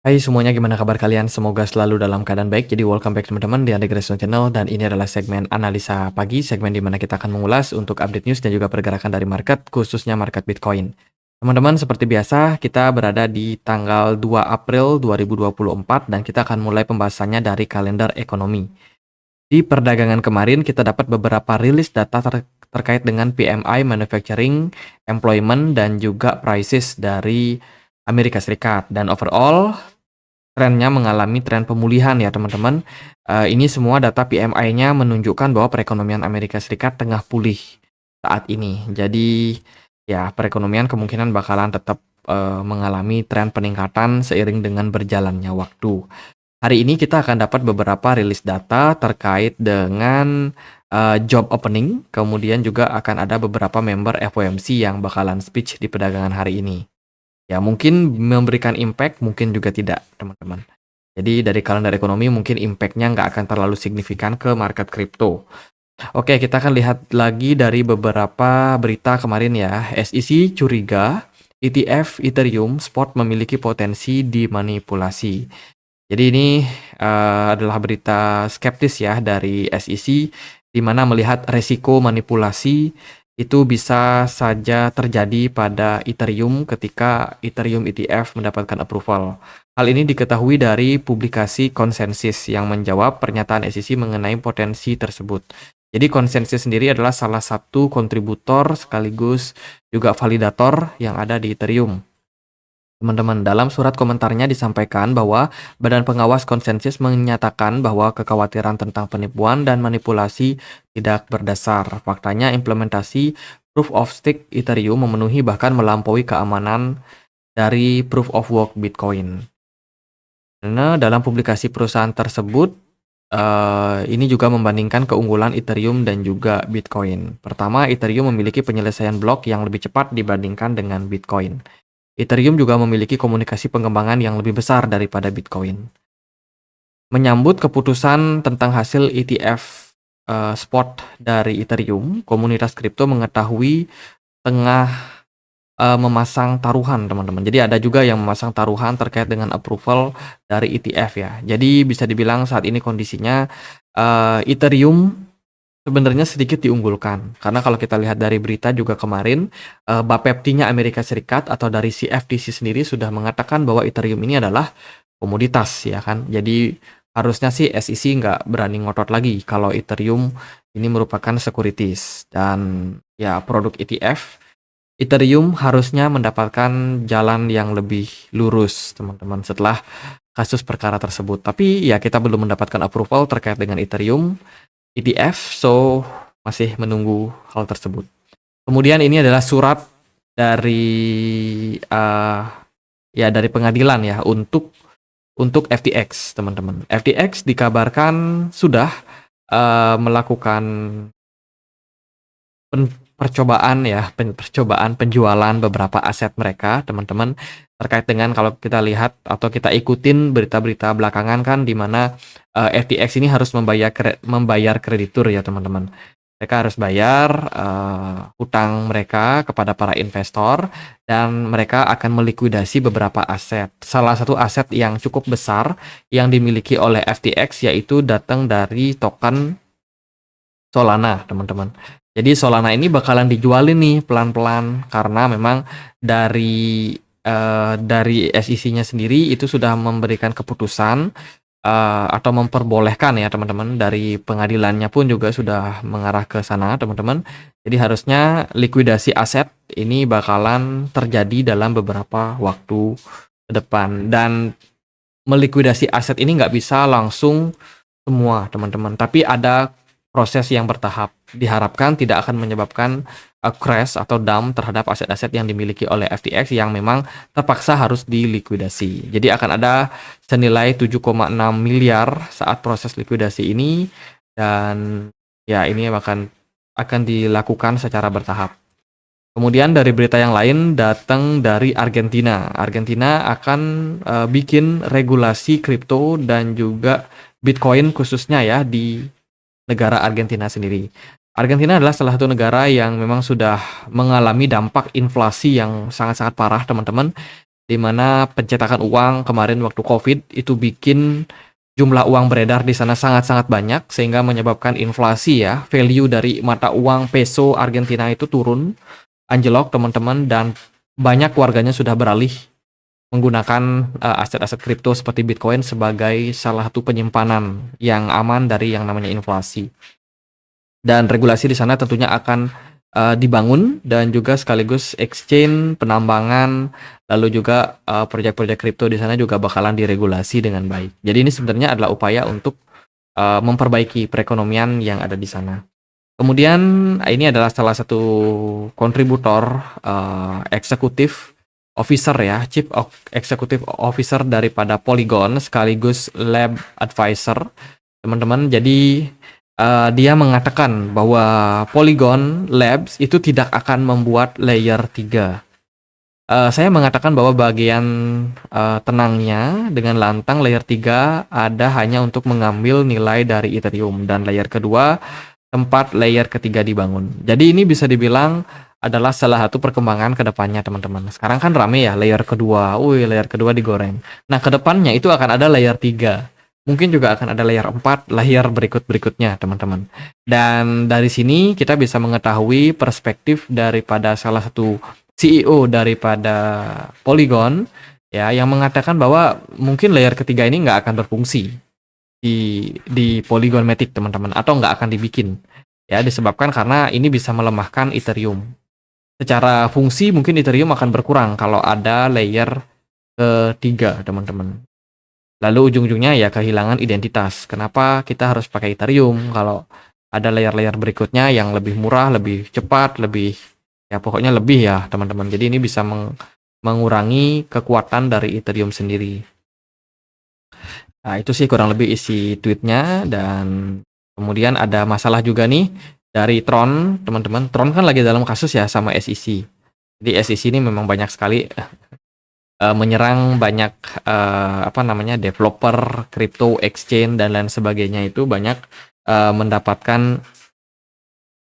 Hai semuanya, gimana kabar kalian? Semoga selalu dalam keadaan baik. Jadi welcome back teman-teman di Andre Graciano Channel, dan ini adalah segmen analisa pagi, segmen di mana kita akan mengulas untuk update news dan juga pergerakan dari market, khususnya market Bitcoin. Teman-teman, seperti biasa, kita berada di tanggal 2 April 2024 dan kita akan mulai pembahasannya dari kalender ekonomi. Di perdagangan kemarin kita dapat beberapa rilis data terkait dengan PMI, manufacturing, employment, dan juga prices dari Amerika Serikat. Dan overall, trennya mengalami tren pemulihan ya teman-teman. Ini semua data PMI-nya menunjukkan bahwa perekonomian Amerika Serikat tengah pulih saat ini. Jadi ya perekonomian kemungkinan bakalan tetap mengalami tren peningkatan seiring dengan berjalannya waktu. Hari ini kita akan dapat beberapa rilis data terkait dengan job opening, kemudian juga akan ada beberapa member FOMC yang bakalan speech di perdagangan hari ini. Ya, mungkin memberikan impact, mungkin juga tidak, teman-teman. Jadi dari kalender ekonomi mungkin impact-nya nggak akan terlalu signifikan ke market kripto. Oke, kita akan lihat lagi dari beberapa berita kemarin ya. SEC curiga ETF Ethereum spot memiliki potensi dimanipulasi. Jadi ini adalah berita skeptis ya dari SEC, di mana melihat resiko manipulasi itu bisa saja terjadi pada Ethereum ketika Ethereum ETF mendapatkan approval. Hal ini diketahui dari publikasi konsensus yang menjawab pernyataan SEC mengenai potensi tersebut. Jadi konsensus sendiri adalah salah satu kontributor sekaligus juga validator yang ada di Ethereum. Teman-teman, dalam surat komentarnya disampaikan bahwa Badan Pengawas Konsensus menyatakan bahwa kekhawatiran tentang penipuan dan manipulasi tidak berdasar. Faktanya implementasi Proof of Stake Ethereum memenuhi bahkan melampaui keamanan dari Proof of Work Bitcoin. Karena dalam publikasi perusahaan tersebut, ini juga membandingkan keunggulan Ethereum dan juga Bitcoin. Pertama, Ethereum memiliki penyelesaian blok yang lebih cepat dibandingkan dengan Bitcoin. Ethereum juga memiliki komunikasi pengembangan yang lebih besar daripada Bitcoin. Menyambut keputusan tentang hasil ETF spot dari Ethereum, komunitas kripto mengetahui tengah memasang taruhan, teman-teman. Jadi ada juga yang memasang taruhan terkait dengan approval dari ETF ya. Jadi bisa dibilang saat ini kondisinya Ethereum sebenarnya sedikit diunggulkan, karena kalau kita lihat dari berita juga kemarin, Bapepti-nya Amerika Serikat atau dari CFTC sendiri sudah mengatakan bahwa Ethereum ini adalah komoditas ya kan. Jadi harusnya sih SEC nggak berani ngotot lagi kalau Ethereum ini merupakan securities, dan ya produk ETF Ethereum harusnya mendapatkan jalan yang lebih lurus teman-teman setelah kasus perkara tersebut. Tapi ya kita belum mendapatkan approval terkait dengan Ethereum ETF, so masih menunggu hal tersebut. Kemudian ini adalah surat dari dari pengadilan ya untuk FTX, teman-teman. FTX dikabarkan sudah melakukan percobaan penjualan beberapa aset mereka, teman-teman, terkait dengan kalau kita lihat atau kita ikutin berita-berita belakangan kan, di mana FTX ini harus membayar kreditur ya teman-teman. Mereka harus bayar hutang mereka kepada para investor, dan mereka akan melikuidasi beberapa aset. Salah satu aset yang cukup besar yang dimiliki oleh FTX yaitu datang dari token Solana, teman-teman. Jadi Solana ini bakalan dijualin nih pelan-pelan, karena memang dari SEC-nya sendiri itu sudah memberikan keputusan atau memperbolehkan ya teman-teman, dari pengadilannya pun juga sudah mengarah ke sana teman-teman. Jadi harusnya likuidasi aset ini bakalan terjadi dalam beberapa waktu ke depan, dan melikuidasi aset ini nggak bisa langsung semua teman-teman, tapi ada proses yang bertahap. Diharapkan tidak akan menyebabkan crash atau dump terhadap aset-aset yang dimiliki oleh FTX yang memang terpaksa harus dilikuidasi. Jadi akan ada senilai 7,6 miliar saat proses likuidasi ini, dan ya ini akan dilakukan secara bertahap. Kemudian dari berita yang lain datang dari Argentina. Argentina akan bikin regulasi kripto dan juga Bitcoin khususnya ya di negara Argentina sendiri. Argentina adalah salah satu negara yang memang sudah mengalami dampak inflasi yang sangat-sangat parah, teman-teman. di mana pencetakan uang kemarin waktu COVID itu bikin jumlah uang beredar di sana sangat-sangat banyak sehingga menyebabkan inflasi ya, value dari mata uang peso Argentina itu turun, anjlok teman-teman, dan banyak warganya sudah beralih menggunakan aset-aset kripto seperti Bitcoin sebagai salah satu penyimpanan yang aman dari yang namanya inflasi. Dan regulasi di sana tentunya akan dibangun dan juga sekaligus exchange, penambangan, lalu juga proyek-proyek kripto di sana juga bakalan diregulasi dengan baik. Jadi ini sebenarnya adalah upaya untuk memperbaiki perekonomian yang ada di sana. Kemudian ini adalah salah satu kontributor eksekutif officer ya, Chief Executive Officer daripada Polygon sekaligus Lab Advisor, teman-teman. Jadi dia mengatakan bahwa Polygon Labs itu tidak akan membuat layer 3. Saya mengatakan bahwa bagian tenangnya dengan lantang layer 3 ada hanya untuk mengambil nilai dari Ethereum, dan layer kedua tempat layer ketiga dibangun. Jadi ini bisa dibilang adalah salah satu perkembangan ke depannya teman-teman. Sekarang kan rame ya layer kedua, layer kedua digoreng. Nah ke depannya itu akan ada layer 3. Mungkin juga akan ada layer 4, layer berikut-berikutnya teman-teman. Dan dari sini kita bisa mengetahui perspektif daripada salah satu CEO daripada Polygon ya, yang mengatakan bahwa mungkin layer ketiga ini nggak akan berfungsi di Polygon Matic teman-teman, atau nggak akan dibikin ya, disebabkan karena ini bisa melemahkan Ethereum. Secara fungsi mungkin Ethereum akan berkurang kalau ada layer ketiga teman-teman. Lalu ujung-ujungnya ya kehilangan identitas. Kenapa kita harus pakai Ethereum kalau ada layer-layer berikutnya yang lebih murah, lebih cepat, lebih ya pokoknya lebih ya teman-teman. Jadi ini bisa mengurangi kekuatan dari Ethereum sendiri. Nah itu sih kurang lebih isi tweetnya. Dan kemudian ada masalah juga nih dari Tron teman-teman. Tron kan lagi dalam kasus ya sama SEC. Jadi SEC ini memang banyak sekali menyerang banyak developer crypto exchange dan lain sebagainya, itu banyak mendapatkan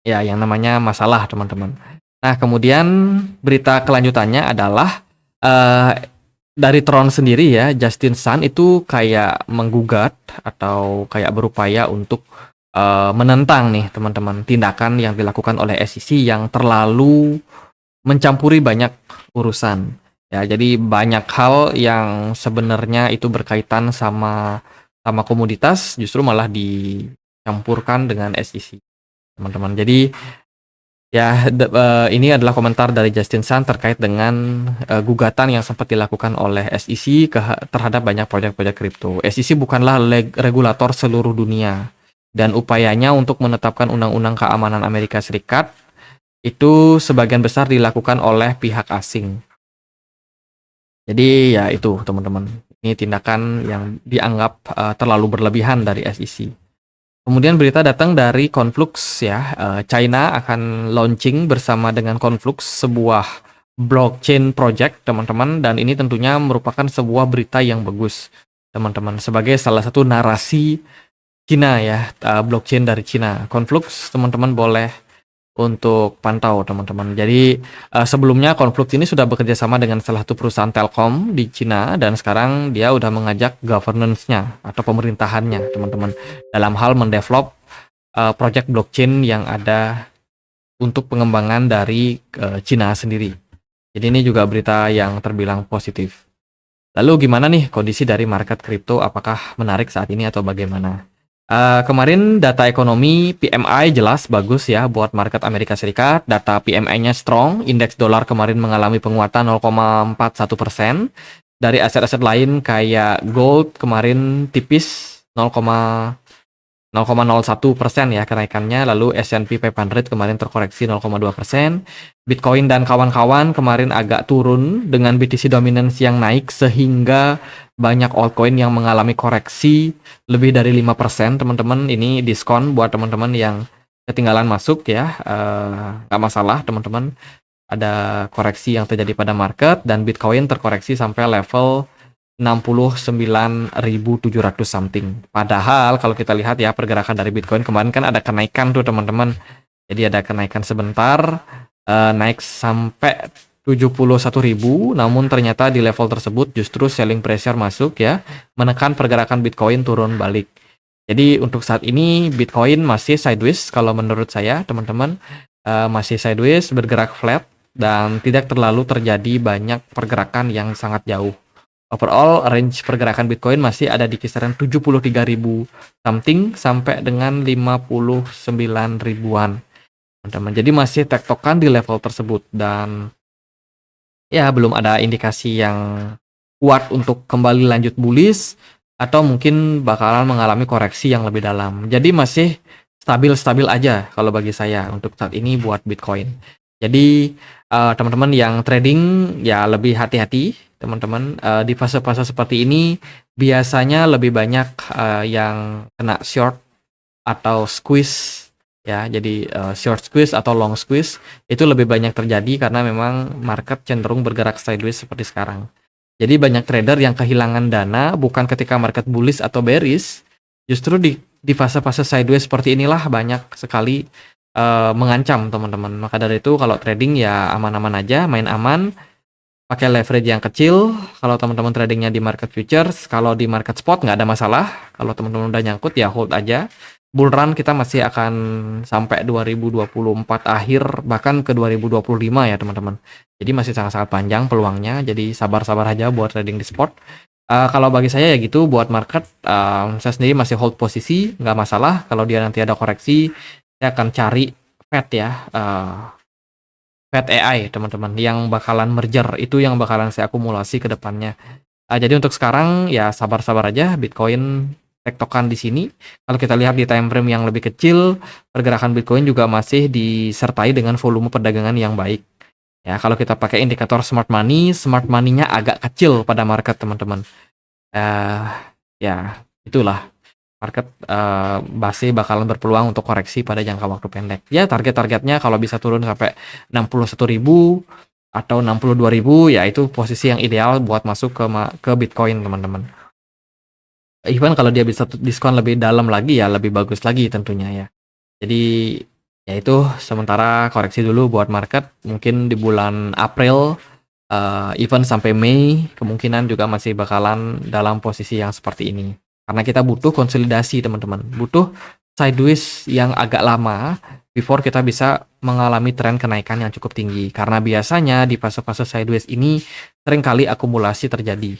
ya yang namanya masalah teman-teman. Nah kemudian berita kelanjutannya adalah dari Tron sendiri ya, Justin Sun itu kayak menggugat atau kayak berupaya untuk menentang nih teman-teman tindakan yang dilakukan oleh SEC yang terlalu mencampuri banyak urusan. Ya, jadi banyak hal yang sebenarnya itu berkaitan sama komoditas justru malah dicampurkan dengan SEC, teman-teman. Jadi ya ini adalah komentar dari Justin Sun terkait dengan gugatan yang sempat dilakukan oleh SEC terhadap banyak proyek-proyek kripto. SEC bukanlah regulator seluruh dunia, dan upayanya untuk menetapkan undang-undang keamanan Amerika Serikat itu sebagian besar dilakukan oleh pihak asing. Jadi ya itu teman-teman, ini tindakan yang dianggap terlalu berlebihan dari SEC. Kemudian berita datang dari Conflux ya, China akan launching bersama dengan Conflux sebuah blockchain project teman-teman, dan ini tentunya merupakan sebuah berita yang bagus teman-teman sebagai salah satu narasi Cina ya, blockchain dari Cina. Conflux teman-teman boleh untuk pantau teman-teman. Jadi sebelumnya Conflux ini sudah bekerja sama dengan salah satu perusahaan Telkom di Cina, dan sekarang dia udah mengajak governance-nya atau pemerintahannya teman-teman dalam hal mendevelop project blockchain yang ada untuk pengembangan dari Cina sendiri. Jadi ini juga berita yang terbilang positif. Lalu gimana nih kondisi dari market kripto, apakah menarik saat ini atau bagaimana? Kemarin data ekonomi PMI jelas bagus ya buat market Amerika Serikat. Data PMI-nya strong, indeks dolar kemarin mengalami penguatan 0,41%. Dari aset-aset lain kayak gold kemarin tipis 0,01% ya kenaikannya. Lalu S&P 500 kemarin terkoreksi 0,2%. Bitcoin dan kawan-kawan kemarin agak turun dengan BTC dominance yang naik sehingga banyak altcoin yang mengalami koreksi lebih dari 5% teman-teman. Ini diskon buat teman-teman yang ketinggalan masuk ya, nggak masalah teman-teman. Ada koreksi yang terjadi pada market, dan Bitcoin terkoreksi sampai level 69.700 something. Padahal kalau kita lihat ya pergerakan dari Bitcoin kemarin kan ada kenaikan tuh teman-teman. Jadi ada kenaikan sebentar, naik sampai 71.000, namun ternyata di level tersebut justru selling pressure masuk ya, menekan pergerakan Bitcoin turun balik. Jadi untuk saat ini Bitcoin masih sideways kalau menurut saya teman-teman, masih sideways bergerak flat dan tidak terlalu terjadi banyak pergerakan yang sangat jauh. Overall range pergerakan Bitcoin masih ada di kisaran 73.000 something sampai dengan 59 ribuan teman-teman. Jadi masih tektokan di level tersebut dan ya belum ada indikasi yang kuat untuk kembali lanjut bullish atau mungkin bakalan mengalami koreksi yang lebih dalam. Jadi masih stabil-stabil aja kalau bagi saya untuk saat ini buat Bitcoin. Jadi teman-teman yang trading ya lebih hati-hati teman-teman. Di fase-fase seperti ini biasanya lebih banyak yang kena short atau squeeze ya. Jadi short squeeze atau long squeeze itu lebih banyak terjadi karena memang market cenderung bergerak sideways seperti sekarang. Jadi banyak trader yang kehilangan dana bukan ketika market bullish atau bearish, justru di fase-fase sideways seperti inilah banyak sekali mengancam teman-teman. Maka dari itu kalau trading ya aman-aman aja, main aman, pakai leverage yang kecil. Kalau teman-teman tradingnya di market futures, kalau di market spot nggak ada masalah. Kalau teman-teman udah nyangkut ya hold aja. Bull run kita masih akan sampai 2024 akhir bahkan ke 2025 ya teman-teman. Jadi masih sangat-sangat panjang peluangnya. Jadi sabar-sabar aja buat trading di spot. Kalau bagi saya ya gitu buat market, saya sendiri masih hold posisi, nggak masalah. Kalau dia nanti ada koreksi, saya akan cari Fed ya, Fed AI teman-teman yang bakalan merger, itu yang bakalan saya akumulasi ke depannya. Jadi untuk sekarang ya sabar-sabar aja, Bitcoin tektokan di sini. Kalau kita lihat di time frame yang lebih kecil, pergerakan Bitcoin juga masih disertai dengan volume perdagangan yang baik. Ya, kalau kita pakai indikator smart money-nya agak kecil pada market teman-teman. Ya, itulah market masih bakalan berpeluang untuk koreksi pada jangka waktu pendek. Ya, target-targetnya kalau bisa turun sampai 61.000 atau 62.000 ya itu posisi yang ideal buat masuk ke Bitcoin teman-teman. Even kalau dia bisa diskon lebih dalam lagi ya lebih bagus lagi tentunya ya. Jadi ya itu sementara koreksi dulu buat market mungkin di bulan April even sampai Mei kemungkinan juga masih bakalan dalam posisi yang seperti ini. Karena kita butuh konsolidasi teman-teman. Butuh sideways yang agak lama before kita bisa mengalami tren kenaikan yang cukup tinggi. Karena biasanya di fase-fase sideways ini seringkali akumulasi terjadi.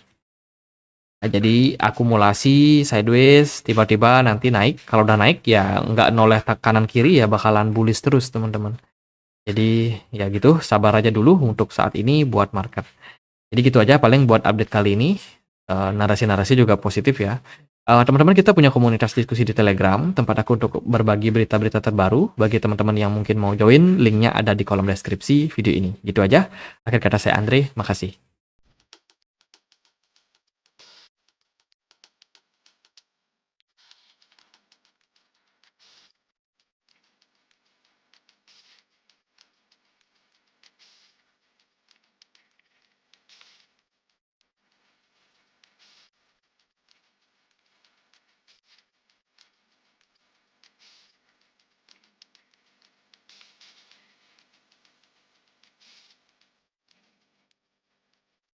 Jadi akumulasi sideways tiba-tiba nanti naik. Kalau udah naik ya nggak noleh kanan kiri ya bakalan bullish terus teman-teman. Jadi ya gitu sabar aja dulu untuk saat ini buat market. Jadi gitu aja paling buat update kali ini. Narasi-narasi juga positif ya. Teman-teman kita punya komunitas diskusi di Telegram tempat aku untuk berbagi berita-berita terbaru. Bagi teman-teman yang mungkin mau join, linknya ada di kolom deskripsi video ini. Gitu aja. Akhir kata saya Andre, makasih.